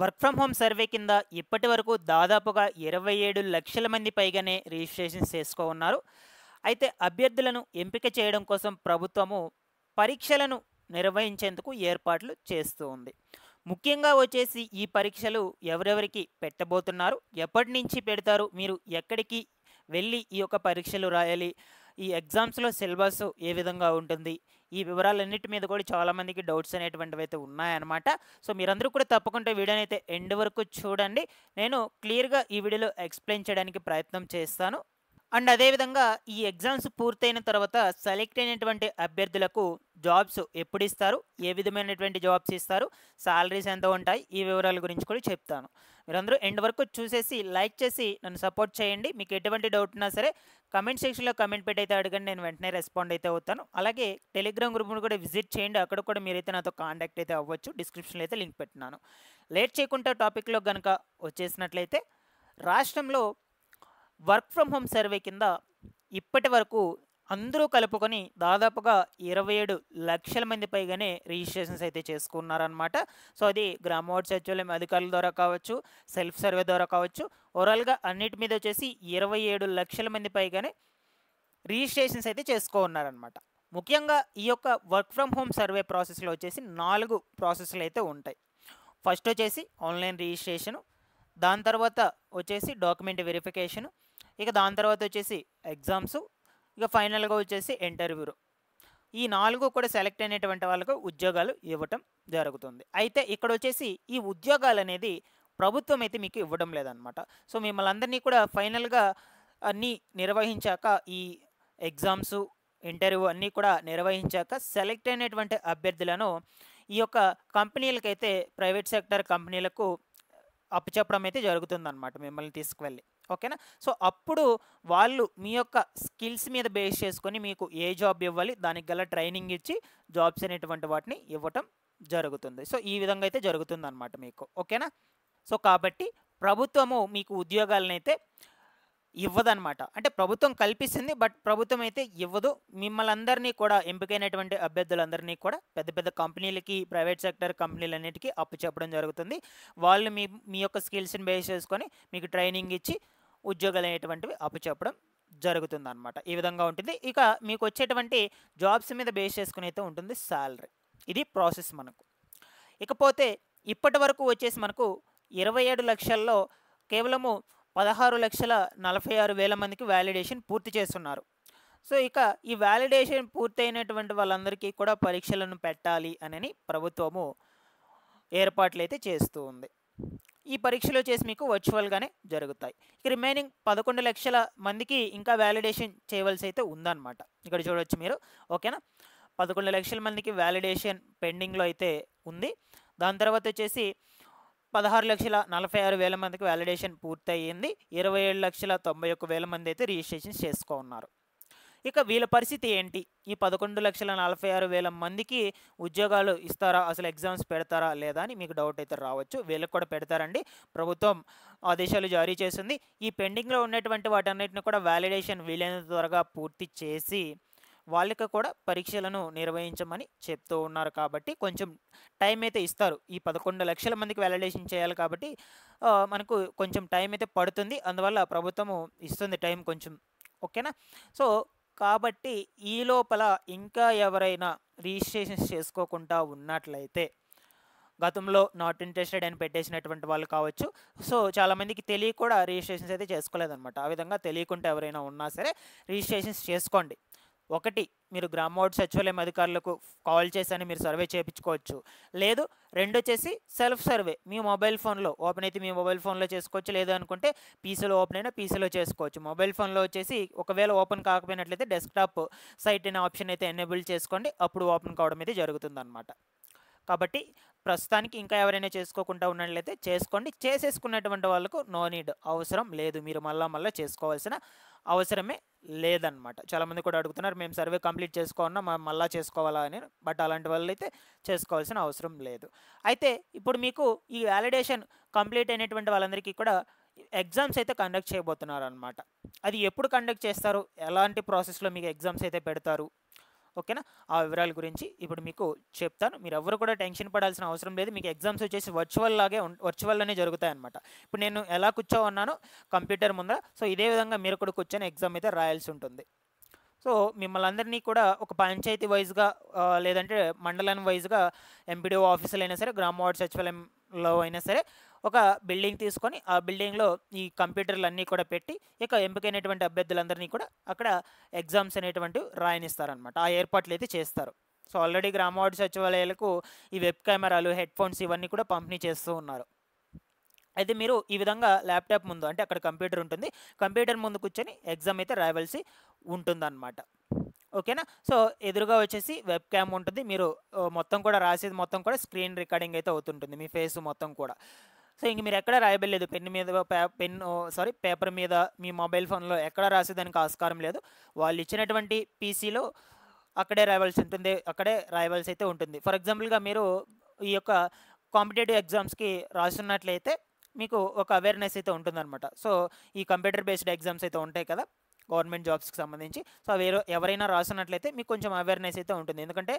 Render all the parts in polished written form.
Work from home survey కింద ఇప్పటి వరకు దాదాపుగా 27 లక్షల మంది పైగానే రిజిస్ట్రేషన్స్ చేసుకో ఉన్నారు. అయితే అభ్యర్థులను ఎంపిక చేయడం కోసం ప్రభుత్వము పరీక్షలను నిర్వహించేందుకు ఏర్పాట్లు చేస్తూ ఉంది. ముఖ్యంగా వచ్చేసి ఈ పరీక్షలు ఎవరెవరికి పెట్టబోతున్నారు, ఎప్పటి నుంచి పెడతారు, మీరు ఎక్కడికి వెళ్ళి ఈ యొక్క పరీక్షలు రాయాలి, ఈ ఎగ్జామ్స్లో సిలబస్ ఏ విధంగా ఉంటుంది, ఈ వివరాలన్నిటి మీద కూడా చాలామందికి డౌట్స్ అనేటువంటివి అయితే ఉన్నాయన్నమాట. సో మీరందరూ కూడా తప్పకుండా వీడియోని అయితే ఎండ్ వరకు చూడండి. నేను క్లియర్గా ఈ వీడియోలో ఎక్స్ప్లెయిన్ చేయడానికి ప్రయత్నం చేస్తాను. అండ్ అదేవిధంగా ఈ ఎగ్జామ్స్ పూర్తయిన తర్వాత సెలెక్ట్ అయినటువంటి అభ్యర్థులకు జాబ్స్ ఎప్పుడు ఇస్తారు, ఏ విధమైనటువంటి జాబ్స్ ఇస్తారు, సాలరీస్ ఎంత ఉంటాయి, ఈ వివరాల గురించి కూడా చెప్తాను. మీరందరూ ఎండ్ వరకు చూసేసి లైక్ చేసి నన్ను సపోర్ట్ చేయండి. మీకు ఎటువంటి డౌట్ ఉన్నా సరే కమెంట్ సెక్షన్లో కమెంట్ పెట్టి అయితే అడగండి, నేను వెంటనే రెస్పాండ్ అయితే అవుతాను. అలాగే టెలిగ్రామ్ గ్రూప్ను కూడా విజిట్ చేయండి, అక్కడ కూడా మీరైతే నాతో కాంటాక్ట్ అయితే అవ్వచ్చు. డిస్క్రిప్షన్లో అయితే లింక్ పెట్టినాను. లేట్ చేయకుండా టాపిక్లో కనుక వచ్చేసినట్లయితే, రాష్ట్రంలో వర్క్ ఫ్రమ్ హోమ్ సర్వే కింద ఇప్పటి వరకు అందరూ కలుపుకొని దాదాపుగా 27 లక్షల మంది పైగానే రిజిస్ట్రేషన్స్ అయితే చేసుకున్నారనమాట. సో అది గ్రామ వార్డు సచివాలయం అధికారుల ద్వారా కావచ్చు, సెల్ఫ్ సర్వే ద్వారా కావచ్చు, ఓవరాల్గా అన్నిటి మీద వచ్చేసి 27 లక్షల మంది పైగానే రిజిస్ట్రేషన్స్ అయితే చేసుకో ఉన్నారనమాట. ముఖ్యంగా ఈ యొక్క వర్క్ ఫ్రమ్ హోమ్ సర్వే ప్రాసెస్లో వచ్చేసి 4 ప్రాసెస్లు అయితే ఉంటాయి. ఫస్ట్ వచ్చేసి ఆన్లైన్ రిజిస్ట్రేషను, దాని తర్వాత వచ్చేసి డాక్యుమెంట్ వెరిఫికేషను, ఇక దాని తర్వాత వచ్చేసి ఎగ్జామ్స్, ఇక ఫైనల్గా వచ్చేసి ఇంటర్వ్యూ. ఈ 4 కూడా సెలెక్ట్ అయినటువంటి వాళ్ళకు ఉద్యోగాలు ఇవ్వటం జరుగుతుంది. అయితే ఇక్కడ వచ్చేసి ఈ ఉద్యోగాలు అనేది ప్రభుత్వం అయితే మీకు ఇవ్వడం లేదనమాట. సో మిమ్మల్ని అందరినీ కూడా ఫైనల్గా అన్నీ నిర్వహించాక, ఈ ఎగ్జామ్స్, ఇంటర్వ్యూ అన్నీ కూడా నిర్వహించాక సెలెక్ట్ అయినటువంటి అభ్యర్థులను ఈ యొక్క కంపెనీలకైతే, ప్రైవేట్ సెక్టర్ కంపెనీలకు అప్పచెప్పడం అయితే జరుగుతుందన్నమాట, మిమ్మల్ని తీసుకువెళ్ళి. ఓకేనా? సో అప్పుడు వాళ్ళు మీ యొక్క స్కిల్స్ మీద బేస్ చేసుకొని మీకు ఏ జాబ్ ఇవ్వాలి, దానికి గల ట్రైనింగ్ ఇచ్చి జాబ్స్ అనేటువంటి వాటిని ఇవ్వటం జరుగుతుంది. సో ఈ విధంగా అయితే జరుగుతుందన్నమాట మీకు. ఓకేనా? సో కాబట్టి ప్రభుత్వము మీకు ఉద్యోగాలను అయితే ఇవ్వదన్నమాట. అంటే ప్రభుత్వం కల్పిస్తుంది, బట్ ప్రభుత్వం అయితే ఇవ్వదు. మిమ్మల్ని అందరినీ కూడా, ఎంపికైనటువంటి అభ్యర్థులందరినీ కూడా పెద్ద పెద్ద కంపెనీలకి, ప్రైవేట్ సెక్టర్ కంపెనీలన్నిటికీ అప్పచెప్పడం జరుగుతుంది. వాళ్ళు మీ యొక్క స్కిల్స్ని బేస్ చేసుకొని మీకు ట్రైనింగ్ ఇచ్చి ఉద్యోగాలు అనేటువంటివి అప్పచెప్పడం జరుగుతుందన్నమాట. ఈ విధంగా ఉంటుంది. ఇక మీకు వచ్చేటువంటి జాబ్స్ మీద బేస్ చేసుకుని అయితే ఉంటుంది శాలరీ. ఇది ప్రాసెస్ మనకు. ఇకపోతే ఇప్పటి వరకు వచ్చేసి మనకు 27 లక్షల్లో కేవలము 16,46,000 మందికి వ్యాలిడేషన్ పూర్తి చేస్తున్నారు. సో ఇక ఈ వ్యాలిడేషన్ పూర్తయినటువంటి వాళ్ళందరికీ కూడా పరీక్షలను పెట్టాలి అని ప్రభుత్వము ఏర్పాట్లు అయితే చేస్తూ ఉంది. ఈ పరీక్షలు వచ్చేసి మీకు వర్చువల్గానే జరుగుతాయి. ఇక రిమైనింగ్ 11 లక్షల మందికి ఇంకా వ్యాలిడేషన్ చేయవలసి అయితే ఉందన్నమాట. ఇక్కడ చూడవచ్చు మీరు. ఓకేనా? 11 లక్షల మందికి వ్యాలిడేషన్ పెండింగ్లో అయితే ఉంది. దాని తర్వాత వచ్చేసి 16,46,000 మందికి వ్యాలిడేషన్ పూర్తయింది. 27,91,000 మంది అయితే రిజిస్ట్రేషన్ చేసుకో ఉన్నారు. ఇక వీళ్ళ పరిస్థితి ఏంటి? ఈ 11,46,000 మందికి ఉద్యోగాలు ఇస్తారా, అసలు ఎగ్జామ్స్ పెడతారా లేదా అని మీకు డౌట్ అయితే రావచ్చు. వీళ్ళకి కూడా పెడతారండి. ప్రభుత్వం ఆదేశాలు జారీ చేసింది. ఈ పెండింగ్లో ఉన్నటువంటి వాటన్నిటిని కూడా వ్యాలిడేషన్ వీలైనంత త్వరగా పూర్తి చేసి వాళ్ళకి కూడా పరీక్షలను నిర్వహించమని చెప్తూ ఉన్నారు. కాబట్టి కొంచెం టైం అయితే ఇస్తారు. ఈ 11 లక్షల మందికి వ్యాలిడేషన్ చేయాలి కాబట్టి మనకు కొంచెం టైం అయితే పడుతుంది. అందువల్ల ప్రభుత్వము ఇస్తుంది టైం కొంచెం. ఓకేనా? సో కాబట్టి ఈ లోపల ఇంకా ఎవరైనా రిజిస్ట్రేషన్స్ చేసుకోకుండా ఉన్నట్లయితే, గతంలో నాట్ ఇంట్రెస్టెడ్ అని పెట్టేసినటువంటి వాళ్ళు కావచ్చు. సో చాలామందికి తెలియ కూడా రిజిస్ట్రేషన్స్ అయితే చేసుకోలేదన్నమాట. ఆ విధంగా తెలియకుండా ఎవరైనా ఉన్నా సరే రిజిస్ట్రేషన్స్ చేసుకోండి. ఒకటి, మీరు గ్రామ వార్డు సచివాలయం అధికారులకు కాల్ చేసి మీరు సర్వే చేయించుకోవచ్చు. లేదు, రెండు వచ్చేసి సెల్ఫ్ సర్వే మీ మొబైల్ ఫోన్లో ఓపెన్ అయితే మీ మొబైల్ ఫోన్లో చేసుకోవచ్చు. లేదు అనుకుంటే పీసీలో ఓపెన్ అయినా పీసీలో చేసుకోవచ్చు. మొబైల్ ఫోన్లో వచ్చేసి ఒకవేళ ఓపెన్ కాకపోయినట్లయితే డెస్క్టాప్ సైట్ అనే ఆప్షన్ అయితే ఎనేబుల్ చేసుకోండి. అప్పుడు ఓపెన్ కావడం అయితే జరుగుతుందన్నమాట. కాబట్టి ప్రస్తుతానికి ఇంకా ఎవరైనా చేసుకోకుండా ఉన్నట్లయితే చేసుకోండి. చేసేసుకున్నటువంటి వాళ్ళకు నో నీడ్, అవసరం లేదు. మీరు మళ్ళీ చేసుకోవాల్సిన అవసరమే లేదనమాట. చాలామంది కూడా అడుగుతున్నారు, మేము సర్వే కంప్లీట్ చేసుకోవాలన్నా మళ్ళీ చేసుకోవాలా అని. బట్ అలాంటి వాళ్ళు అయితే చేసుకోవాల్సిన అవసరం లేదు. అయితే ఇప్పుడు మీకు ఈ వ్యాలిడేషన్ కంప్లీట్ అయినటువంటి వాళ్ళందరికీ కూడా ఎగ్జామ్స్ అయితే కండక్ట్ చేయబోతున్నారు అనమాట. అది ఎప్పుడు కండక్ట్ చేస్తారు, ఎలాంటి ప్రాసెస్లో మీకు ఎగ్జామ్స్ అయితే పెడతారు, ఓకేనా? ఆ వివరాల గురించి ఇప్పుడు మీకు చెప్తాను. మీరు ఎవరు కూడా టెన్షన్ పడాల్సిన అవసరం లేదు. మీకు ఎగ్జామ్స్ వచ్చేసి వర్చువల్‌లోనే జరుగుతాయన్నమాట. ఇప్పుడు నేను ఎలా కూర్చోనున్నానో కంప్యూటర్ ముందర, సో ఇదే విధంగా మీరు కూడా కూర్చొని ఎగ్జామ్ అయితే రాయాల్సి ఉంటుంది. సో మిమ్మల్ని అందరినీ కూడా ఒక పంచాయతీ వైజ్‌గా లేదంటే మండలం వైజ్‌గా ఎంపీడీఓ ఆఫీసులో అయినా సరే, గ్రామ వార్డు సచివాలయంలో అయినా సరే ఒక బిల్డింగ్ తీసుకొని, ఆ బిల్డింగ్‌లో ఈ కంప్యూటర్‌లన్నీ కూడా పెట్టి, ఇక ఎంపికైనటువంటి అభ్యర్థులందరినీ కూడా అక్కడ ఎగ్జామ్స్ అనేటువంటివి రాయనిస్తారనమాట. ఆ ఏర్పాట్లయితే చేస్తారు. సో ఆల్రెడీ గ్రామ వార్డు సచివాలయాలకు ఈ వెబ్ కెమెరాలు, హెడ్‌ఫోన్స్ ఇవన్నీ కూడా పంపిణీ చేస్తూ ఉన్నారు. అయితే మీరు ఈ విధంగా ల్యాప్‌టాప్ ముందు, అంటే అక్కడ కంప్యూటర్ ఉంటుంది. కంప్యూటర్ ముందు కూర్చొని ఎగ్జామ్ అయితే రాయవలసి ఉంటుందన్నమాట. ఓకేనా? సో ఎదురుగా వచ్చేసి వెబ్ క్యామ్ ఉంటుంది. మీరు మొత్తం కూడా రాసేది మొత్తం కూడా స్క్రీన్ రికార్డింగ్ అయితే అవుతుంటుంది, మీ ఫేస్ మొత్తం కూడా. సో ఇంక మీరు ఎక్కడ రాయబడలేదు, పేపర్ మీద, మీ మొబైల్ ఫోన్లో ఎక్కడ రాసేదానికి ఆస్కారం లేదు. వాళ్ళు ఇచ్చినటువంటి పీసీలో అక్కడే రాయవలసి ఉంటుంది, అక్కడే రాయవలసి అయితే ఉంటుంది. ఫర్ ఎగ్జాంపుల్గా మీరు ఈ యొక్క కాంపిటేటివ్ ఎగ్జామ్స్కి రాస్తున్నట్లయితే మీకు ఒక అవేర్నెస్ అయితే ఉంటుందన్నమాట. సో ఈ కంప్యూటర్ బేస్డ్ ఎగ్జామ్స్ అయితే ఉంటాయి కదా గవర్నమెంట్ జాబ్స్కి సంబంధించి, సో అవి ఎవరైనా రాస్తున్నట్లయితే మీకు కొంచెం అవేర్నెస్ అయితే ఉంటుంది. ఎందుకంటే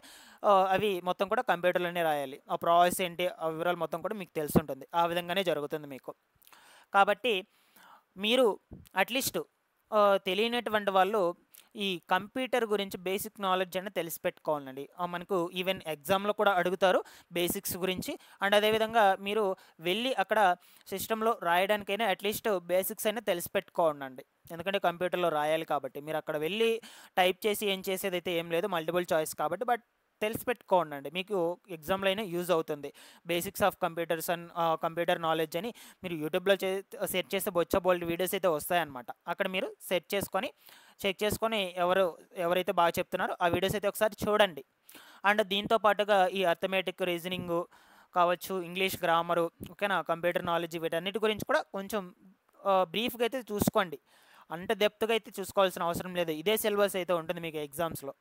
అవి మొత్తం కూడా కంప్యూటర్లోనే రాయాలి. ఆ ప్రాసెస్ ఏంటి, ఆ వివరాలు మొత్తం కూడా మీకు తెలుసుంటుంది. ఆ విధంగానే జరుగుతుంది మీకు. కాబట్టి మీరు అట్లీస్ట్ తెలియనటువంటి వాళ్ళు ఈ కంప్యూటర్ గురించి బేసిక్ నాలెడ్జ్ అనేది తెలిసి పెట్టుకోవాలండి. మనకు ఈవెన్ ఎగ్జామ్లో కూడా అడుగుతారు బేసిక్స్ గురించి. అండ్ అదేవిధంగా మీరు వెళ్ళి అక్కడ సిస్టంలో రాయడానికైనా అట్లీస్ట్ బేసిక్స్ అయినా తెలిసి పెట్టుకోండి. ఎందుకంటే కంప్యూటర్లో రాయాలి కాబట్టి. మీరు అక్కడ వెళ్ళి టైప్ చేసి ఏం చేసేదైతే ఏం లేదు, మల్టిపుల్ చాయిస్ కాబట్టి. బట్ తెలిసి పెట్టుకోండి, మీకు ఎగ్జామ్లో అయినా యూజ్ అవుతుంది. Basics of computers and computer knowledge అని మీరు యూట్యూబ్లో సెర్చ్ చేస్తే బోల్డ్ వీడియోస్ అయితే వస్తాయన్నమాట. అక్కడ మీరు సెర్చ్ చేసుకొని చెక్ చేసుకొని ఎవరైతే బాగా చెప్తున్నారో ఆ వీడియోస్ అయితే ఒకసారి చూడండి. అండ్ దీంతో పాటుగా ఈ అర్థమెటిక్, రీజనింగ్ కావచ్చు, ఇంగ్లీష్ గ్రామరు, ఓకేనా, కంప్యూటర్ నాలెడ్జ్, వీటన్నిటి గురించి కూడా కొంచెం బ్రీఫ్గా అయితే చూసుకోండి. అంత డెప్త్గా అయితే చూసుకోవాల్సిన అవసరం లేదు. ఇదే సిలబస్ అయితే ఉంటుంది మీకు ఎగ్జామ్స్లో.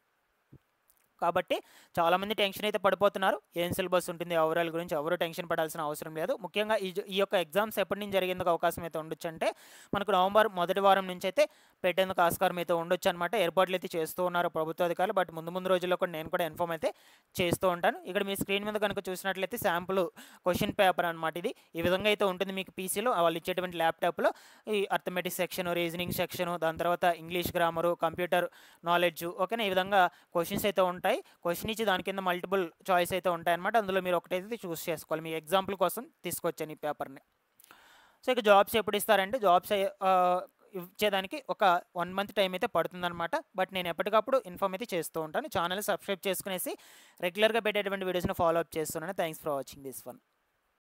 కాబట్టి చాలామంది టెన్షన్ అయితే పడిపోతున్నారు. ఏం సిలబస్ ఉంటుంది ఓవరాల్ గురించి ఎవరు టెన్షన్ పడాల్సిన అవసరం లేదు. ముఖ్యంగా ఈ యొక్క ఎగ్జామ్స్ ఎప్పటి నుంచి జరిగేందుకు అవకాశం అయితే ఉండొచ్చు అంటే మనకు నవంబర్ మొదటి వారం నుంచి అయితే పెట్టేందుకు ఆస్కారం అయితే ఉండొచ్చు అనమాట. ఏర్పాట్లు అయితే చేస్తూ ఉన్నారు ప్రభుత్వ అధికారులు. బట్ ముందు రోజుల్లో కూడా నేను కూడా ఇన్ఫార్మ్ అయితే చేస్తూ ఉంటాను. ఇక్కడ మీ స్క్రీన్ మీద కనుక చూసినట్లయితే శాంపుల్ క్వశ్చన్ పేపర్ అనమాట ఇది. ఈ విధంగా అయితే ఉంటుంది మీకు పీసీలో, వాళ్ళు ఇచ్చేటువంటి ల్యాప్టాప్లో. ఈ అర్థమెటిక్ సెక్షన్, రీజనింగ్ సెక్షన్, దాని తర్వాత ఇంగ్లీష్ గ్రామరు, కంప్యూటర్ నాలెడ్జ్, ఓకేనా, ఈ విధంగా క్వశ్చన్స్ అయితే ఉంటాయి. క్వశ్చన్ ఇచ్చి దాని కింద మల్టిపుల్ చాయిస్ అయితే ఉంటాయన్నమాట. అందులో మీరు ఒకటైతే చూస్ చేసుకోవాలి. మీ ఎగ్జాంపుల్ కోసం తీసుకొచ్చాను ఈ పేపర్ని. సో ఇక జాబ్స్ ఎప్పుడు ఇస్తారంటే జాబ్స్ ఇచ్చేదానికి ఒక 1 మంత్ టైం అయితే పడుతుందన్నమాట. బట్ నేను ఎప్పటికప్పుడు ఇన్ఫార్మ్ అయితే చేస్తూ ఉంటాను. ఛానల్ సబ్స్క్రైబ్ చేసుకునేసి రెగ్యులర్గా పెట్టేటువంటి వీడియోస్ని ఫాలో అప్ చేస్తున్నాను. Thanks for watching this one.